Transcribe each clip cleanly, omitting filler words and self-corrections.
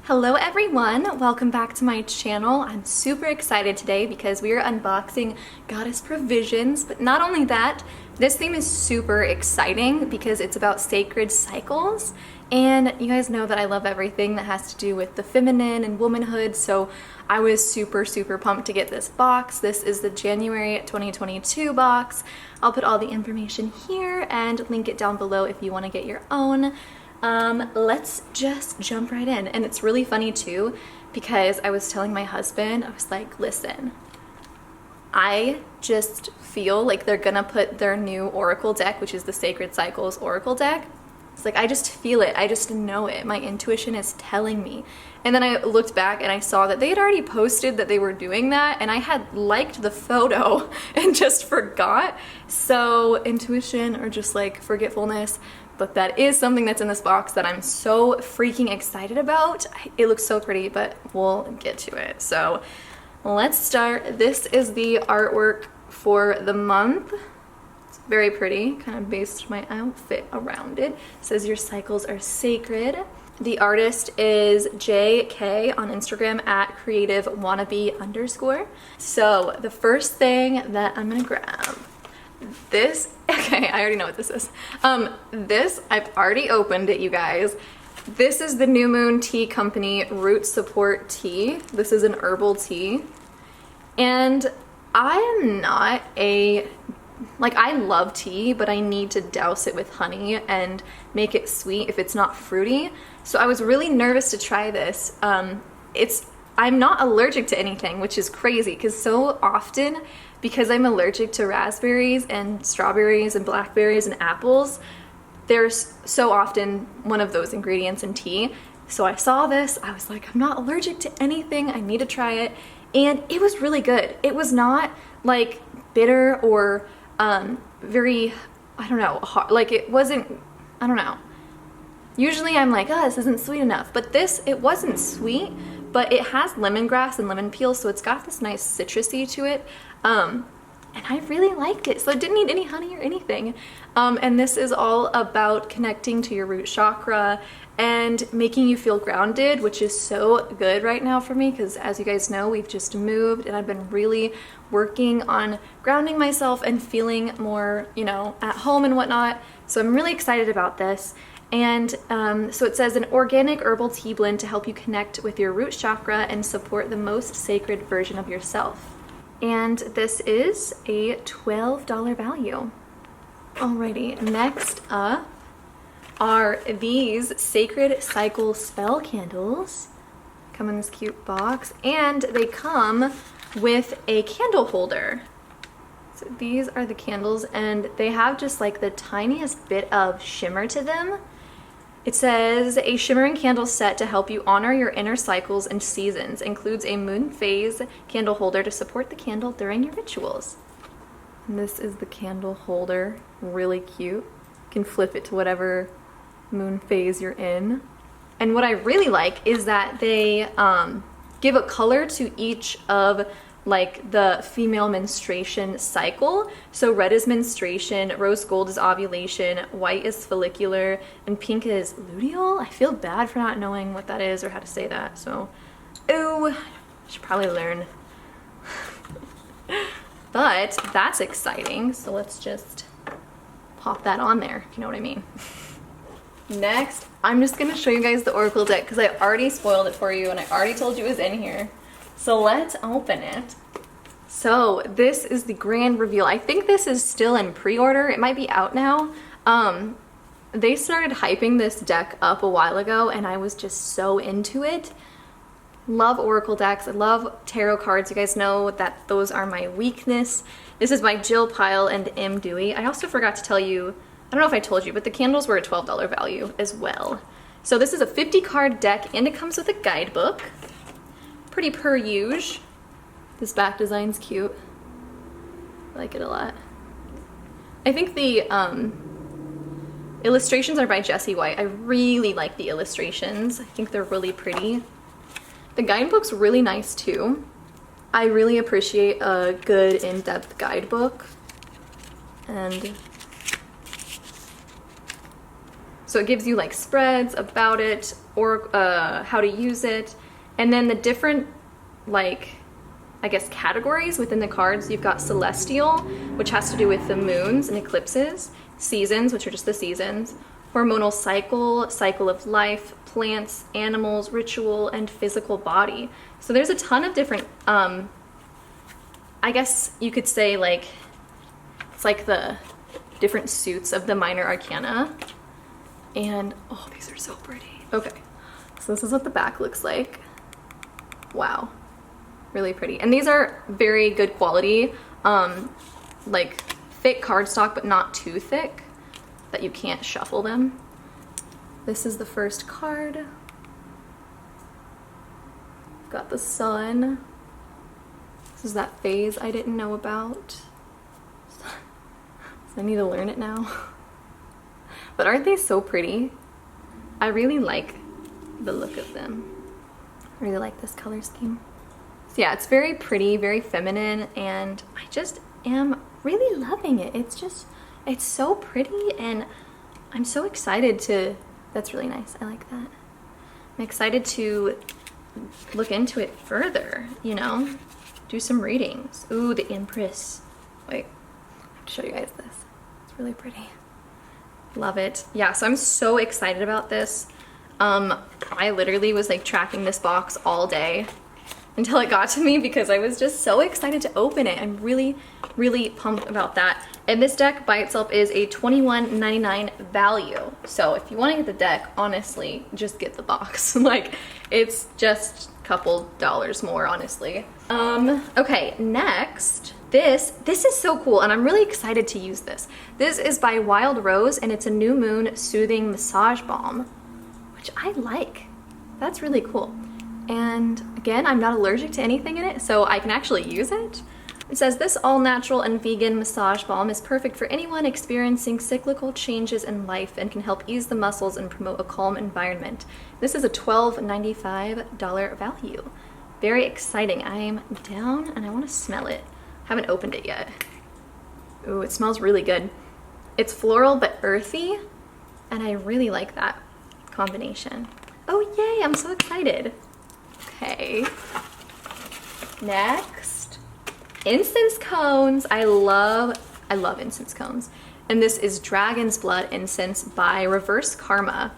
Hello everyone, welcome back to my channel. I'm super excited today because we are unboxing Goddess Provisions, but not only that, this theme is super exciting because it's about sacred cycles, and you guys know that I love everything that has to do with the feminine and womanhood, so I was super pumped to get this box. This is the January 2022 box. I'll put all the information here and link it down below if you want to get your own. Let's just jump right in. And it's really funny too, because I was telling my husband, I was like, listen, I just feel like they're gonna put their new Oracle deck, which is the Sacred Cycles Oracle deck. It's like, I just feel it. I just know it. My intuition is telling me. And then I looked back and I saw that they had already posted that they were doing that, and I had liked the photo and just forgot. So intuition, or just like forgetfulness. But that is something that's in this box that I'm so freaking excited about. It looks so pretty, but we'll get to it. So let's start. This is the artwork for the month. It's very pretty, kind of based my outfit around it. It says your cycles are sacred. The artist is JK on Instagram at creativewannabe_. So the first thing that I'm gonna grab, this, okay, I already know what this is. This, I've already opened it, you guys. This is the New Moon Tea Company Root Support Tea. This is an herbal tea. And I am not like, I love tea, but I need to douse it with honey and make it sweet if it's not fruity. So I was really nervous to try this. I'm not allergic to anything, which is crazy, because so often, because I'm allergic to raspberries and strawberries and blackberries and apples, there's so often one of those ingredients in tea. So I saw this, I was like, I'm not allergic to anything, I need to try it. And it was really good. It was not like bitter or very, I don't know, hard. Like, it wasn't, I don't know. Usually I'm like, oh, this isn't sweet enough. But this, it wasn't sweet, but it has lemongrass and lemon peel, so it's got this nice citrusy to it. And I really liked it, so it didn't need any honey or anything. And this is all about connecting to your root chakra and making you feel grounded, which is so good right now for me, because as you guys know, we've just moved and I've been really working on grounding myself and feeling more, you know, at home and whatnot. So I'm really excited about this. And so it says an organic herbal tea blend to help you connect with your root chakra and support the most sacred version of yourself. And this is a $12 value. Alrighty, next up are these Sacred Cycle Spell Candles. Come in this cute box, and they come with a candle holder. So these are the candles, and they have just like the tiniest bit of shimmer to them. It says a shimmering candle set to help you honor your inner cycles and seasons. Includes a moon phase candle holder to support the candle during your rituals. And this is the candle holder, really cute. You can flip it to whatever moon phase you're in. And what I really like is that they give a color to each of like the female menstruation cycle. So red is menstruation, rose gold is ovulation, white is follicular, and pink is luteal. I feel bad for not knowing what that is or how to say that, so ooh, I should probably learn. But that's exciting, so let's just pop that on there, if you know what I mean. Next, I'm just gonna show you guys the Oracle deck because I already spoiled it for you and I already told you it was in here. So let's open it. So this is the grand reveal. I think this is still in pre-order. It might be out now. They started hyping this deck up a while ago and I was just so into it. Love Oracle decks. I love tarot cards. You guys know that those are my weakness. This is by Jill Pyle and M. Dewey. I also forgot to tell you, I don't know if I told you, but the candles were a $12 value as well. So this is a 50 card deck and it comes with a guidebook. Pretty per usual. This back design's cute. I like it a lot. I think the illustrations are by Jessie White. I really like the illustrations. I think they're really pretty. The guidebook's really nice too. I really appreciate a good in-depth guidebook. And so it gives you like spreads about it, or how to use it, and then the different, like, I guess, categories within the cards. You've got celestial, which has to do with the moons and eclipses, seasons, which are just the seasons, hormonal cycle, cycle of life, plants, animals, ritual, and physical body. So there's a ton of different, I guess you could say, like, it's like the different suits of the minor arcana. And, oh, these are so pretty. Okay, so this is what the back looks like. Wow, really pretty. And these are very good quality, like thick cardstock, but not too thick that you can't shuffle them. This is the first card. Got the sun. This is that phase I didn't know about. So I need to learn it now. But aren't they so pretty? I really like the look of them. I really like this color scheme. So yeah, it's very pretty, very feminine, and I just am really loving it. It's so pretty, and I'm so excited to, that's really nice, I like that. I'm excited to look into it further, you know? Do some readings. Ooh, the Empress. Wait, I have to show you guys this. It's really pretty. Love it. Yeah, so I'm so excited about this. I literally was like tracking this box all day until it got to me because I was just so excited to open it. I'm really, really pumped about that. And this deck by itself is a $21.99 value. So if you want to get the deck, honestly, just get the box. Like, it's just a couple dollars more, honestly. Okay, next. This is so cool, and I'm really excited to use this. This is by Wild Rose, and it's a new moon soothing massage balm, which I like. That's really cool. And again, I'm not allergic to anything in it, so I can actually use it. It says, this all-natural and vegan massage balm is perfect for anyone experiencing cyclical changes in life and can help ease the muscles and promote a calm environment. This is a $12.95 value. Very exciting. I'm down, and I want to smell it. Haven't opened it yet. Ooh, it smells really good. It's floral but earthy, and I really like that combination. Oh yay, I'm so excited. Okay. Next, incense cones. I love incense cones. And this is Dragon's Blood Incense by Reverse Karma.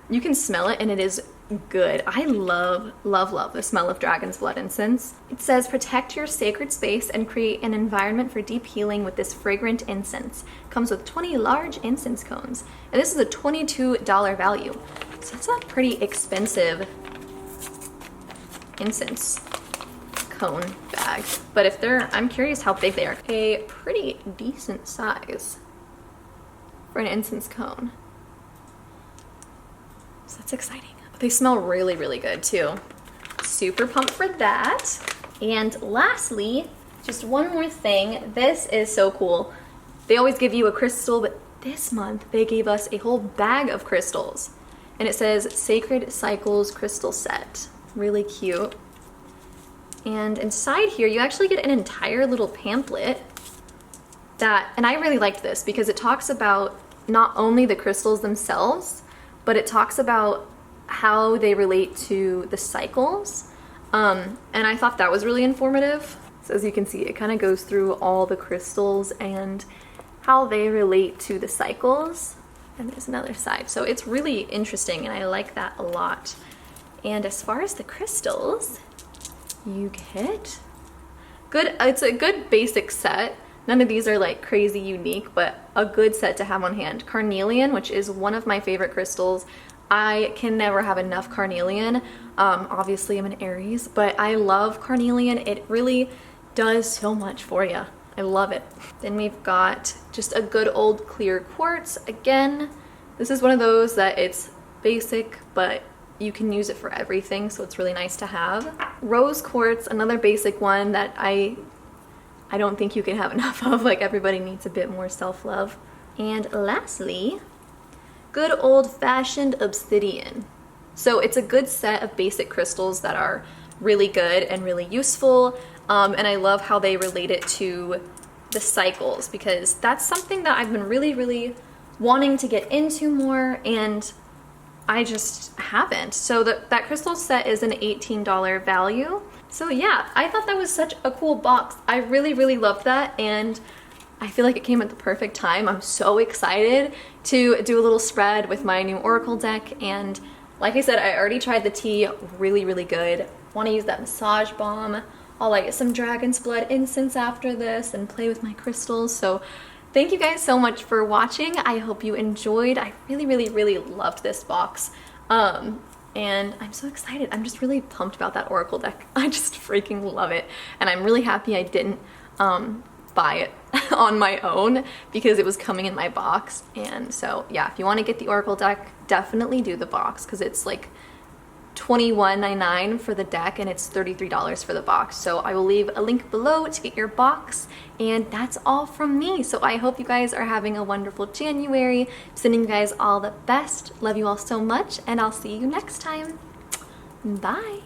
You can smell it, and it is good. I love, love, love the smell of Dragon's Blood incense. It says, protect your sacred space and create an environment for deep healing with this fragrant incense. Comes with 20 large incense cones. And this is a $22 value. So that's a pretty expensive incense cone bag. But if I'm curious how big they are. A pretty decent size for an incense cone. So that's exciting. They smell really, really good too. Super pumped for that. And lastly, just one more thing. This is so cool. They always give you a crystal, but this month they gave us a whole bag of crystals. And it says Sacred Cycles Crystal Set. Really cute. And inside here, you actually get an entire little pamphlet and I really liked this because it talks about not only the crystals themselves, but it talks about how they relate to the cycles. And I thought that was really informative. So as you can see, it kind of goes through all the crystals and how they relate to the cycles. And there's another side. So it's really interesting, and I like that a lot. And as far as the crystals, you get it's a good basic set. None of these are like crazy unique, but a good set to have on hand. Carnelian, which is one of my favorite crystals. I can never have enough carnelian. Obviously I'm an Aries, but I love carnelian. It really does so much for you. I love it. Then we've got just a good old clear quartz. Again, this is one of those that it's basic, but you can use it for everything, so it's really nice to have. Rose quartz, another basic one that I don't think you can have enough of. Like, everybody needs a bit more self-love. And lastly, good old-fashioned obsidian. So it's a good set of basic crystals that are really good and really useful, and I love how they relate it to the cycles, because that's something that I've been really, really wanting to get into more, and I just haven't. So that crystal set is an $18 value. So yeah, I thought that was such a cool box. I really, really loved that, and I feel like it came at the perfect time. I'm so excited to do a little spread with my new Oracle deck, and like I said, I already tried the tea, really, really good. Want to use that massage balm. I'll light some dragon's blood incense after this and play with my crystals. So thank you guys so much for watching. I hope you enjoyed. I really, really, really loved this box. And I'm so excited. I'm just really pumped about that Oracle deck. I just freaking love it. And I'm really happy I didn't buy it on my own because it was coming in my box. And so yeah, if you want to get the Oracle deck, definitely do the box, because it's like $21.99 for the deck and it's $33 for the box. So I will leave a link below to get your box, and that's all from me. So I hope you guys are having a wonderful January. Sending you guys all the best. Love you all so much, and I'll see you next time. Bye.